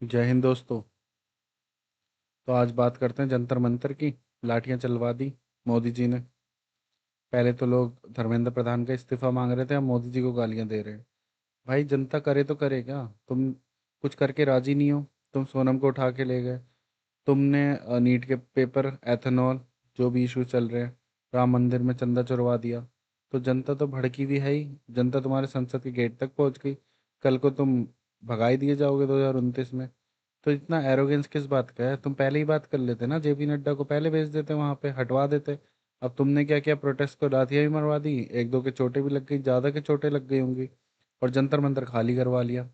जय हिंद दोस्तों। तो आज बात करते हैं जंतर मंतर की। लाठियां चलवा दी मोदी जी ने। पहले तो लोग धर्मेंद्र प्रधान का इस्तीफा मांग रहे थे, अब मोदी जी को गालियां दे रहे हैं। भाई जनता करे तो करे क्या? तुम कुछ करके राजी नहीं हो। तुम सोनम को उठा के ले गए। तुमने नीट के पेपर, एथेनॉल, जो भी इशू चल रहे हैं, राम मंदिर में चंदा चुरवा दिया। तो जनता तो भड़की हुई है ही। जनता तुम्हारे संसद के गेट तक पहुंच गई। कल को तुम भगाई दिए जाओगे 2029 में। तो इतना एरोगेंस किस बात का है? तुम पहले ही बात कर लेते ना, जेपी नड्डा को पहले भेज देते, वहां पे हटवा देते। अब तुमने क्या किया? प्रोटेस्ट को लाठियां भी मरवा दी, एक दो के चोटें भी लग गई, ज्यादा के चोटें लग गई होंगी। और जंतर मंतर खाली करवा लिया।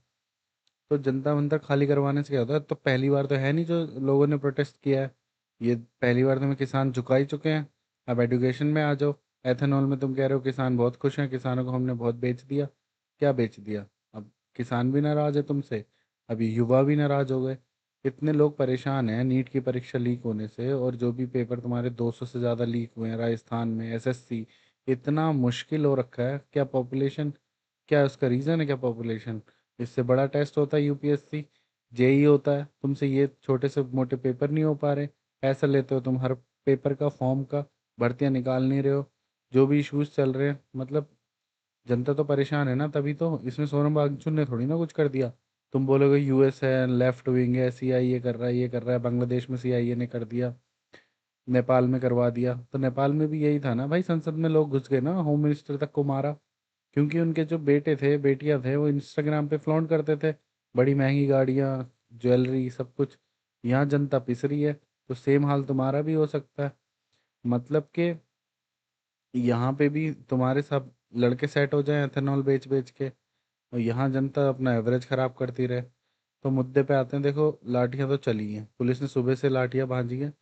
तो जनता मंतर खाली करवाने से क्या होता है? तो पहली बार तो है नहीं जो लोगों ने प्रोटेस्ट किया है। ये पहली बार तो में किसान झुका ही चुके हैं। अब एजुकेशन में आ जाओ। एथेनॉल में तुम कह रहे हो किसान बहुत खुश हैं, किसानों को हमने बहुत बेच दिया। क्या बेच दिया? अब किसान भी नाराज है तुमसे। अभी युवा भी नाराज हो गए। इतने लोग परेशान हैं नीट की परीक्षा लीक होने से, और जो भी पेपर तुम्हारे 200 से ज़्यादा लीक हुए हैं राजस्थान में, एसएससी। इतना मुश्किल हो रखा है क्या? पॉपुलेशन क्या उसका रीज़न है? क्या पॉपुलेशन? इससे बड़ा टेस्ट होता है यूपीएससी, जेई होता है। तुमसे ये छोटे से मोटे पेपर नहीं हो पा रहे। पैसा लेते हो तुम हर पेपर का, फॉर्म का। भर्तियां निकाल नहीं रहे हो। जो भी इश्यूज चल रहे हैं, मतलब जनता तो परेशान है ना। तभी तो इसमें सोनम वांगचुक ने थोड़ी ना कुछ कर दिया। तुम बोलोगे यूएस है, लेफ्ट विंग है, सीआईए कर रहा है, ये कर रहा है, बांग्लादेश में सीआईए ने कर दिया, नेपाल में करवा दिया। तो नेपाल में भी यही था ना भाई, संसद में लोग घुस गए ना, होम मिनिस्टर तक को मारा। क्योंकि उनके जो बेटे थे, बेटियां थे, वो इंस्टाग्राम पे फ्लॉन्ट करते थे, बड़ी महंगी गाड़ियां, ज्वेलरी, सब कुछ। यहाँ जनता पिस रही है। तो सेम हाल तुम्हारा भी हो सकता है। मतलब कि यहाँ पे भी तुम्हारे सब लड़के सेट हो जाएं एथेनॉल बेच बेच के, और यहाँ जनता अपना एवरेज खराब करती रहे। तो मुद्दे पे आते हैं। देखो, लाठियां तो चली हैं, पुलिस ने सुबह से लाठियां भांजी हैं।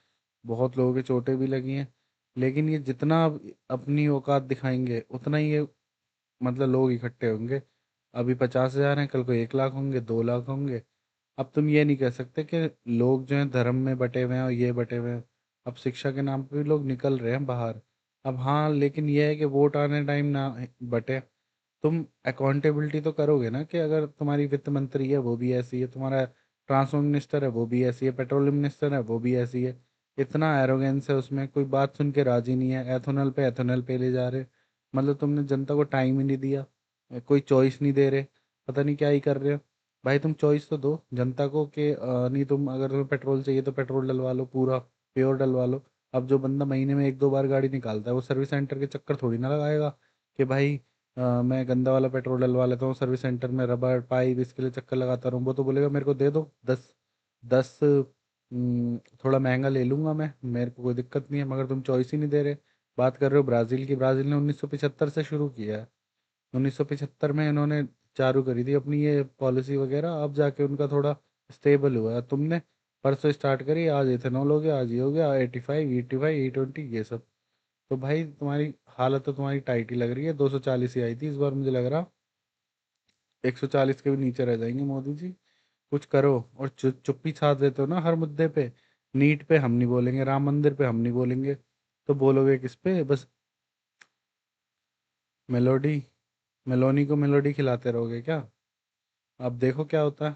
बहुत लोगों के चोटें भी लगी हैं। लेकिन ये जितना अब अपनी औकात दिखाएंगे, उतना ही ये, मतलब लोग इकट्ठे होंगे। अभी 50,000 हैं, कल को 1 लाख होंगे, 2 लाख होंगे। अब तुम ये नहीं कह सकते कि लोग जो हैं धर्म में बटे हुए हैं और ये बटे हुए हैं। अब शिक्षा के नाम पे भी लोग निकल रहे हैं बाहर। अब हाँ, लेकिन ये है कि वोट आने टाइम ना बटे। तुम अकाउंटेबिलिटी तो करोगे ना, कि अगर तुम्हारी वित्त मंत्री है वो भी ऐसी है, तुम्हारा ट्रांसपोर्ट मिनिस्टर है वो भी ऐसी है, पेट्रोलियम मिनिस्टर है वो भी ऐसी है। इतना एरोगेंस है उसमें, कोई बात सुन के राजी नहीं है। एथोनल पे ले जा रहे। मतलब तुमने जनता को टाइम ही नहीं दिया, कोई चॉइस नहीं दे रहे। पता नहीं क्या ही कर रहे हो। भाई तुम चॉइस तो दो जनता को कि नहीं, तुम अगर तुम्हें पेट्रोल चाहिए तो पेट्रोल डलवा लो, पूरा प्योर डलवा लो। अब जो बंदा महीने में एक दो बार गाड़ी निकालता है, वो सर्विस सेंटर के चक्कर थोड़ी ना लगाएगा कि भाई मैं गंदा वाला पेट्रोल डलवा लेता हूँ सर्विस सेंटर में, रबर पाइप इसके लिए चक्कर लगाता रहूँ। वो तो बोलेगा मेरे को दे दो 10 10, थोड़ा महंगा ले लूंगा मैं, मेरे को कोई दिक्कत नहीं है। मगर तुम चॉइस ही नहीं दे रहे। बात कर रहे हो ब्राज़ील की। ब्राज़ील ने 1975 से शुरू किया है। 1975 में इन्होंने चालू करी थी अपनी ये पॉलिसी वगैरह, अब जाके उनका थोड़ा स्टेबल हुआ है। तुमने परसों स्टार्ट करी, आज इथेनॉल हो गया, आज ये हो गया, 85, 85, E20, ये सब। तो भाई तुम्हारी हालत तो तुम्हारी टाइट ही लग रही है। 240 ही आई थी इस बार, मुझे लग रहा 140 के भी नीचे रह जाएंगे मोदी जी। कुछ करो। और चुप्पी साध देते हो ना हर मुद्दे पे। नीट पे हम नहीं बोलेंगे, राम मंदिर पे हम नहीं बोलेंगे, तो बोलोगे किस पे? बस मेलोडी, मेलोनी को मेलोडी खिलाते रहोगे क्या? अब देखो क्या होता है।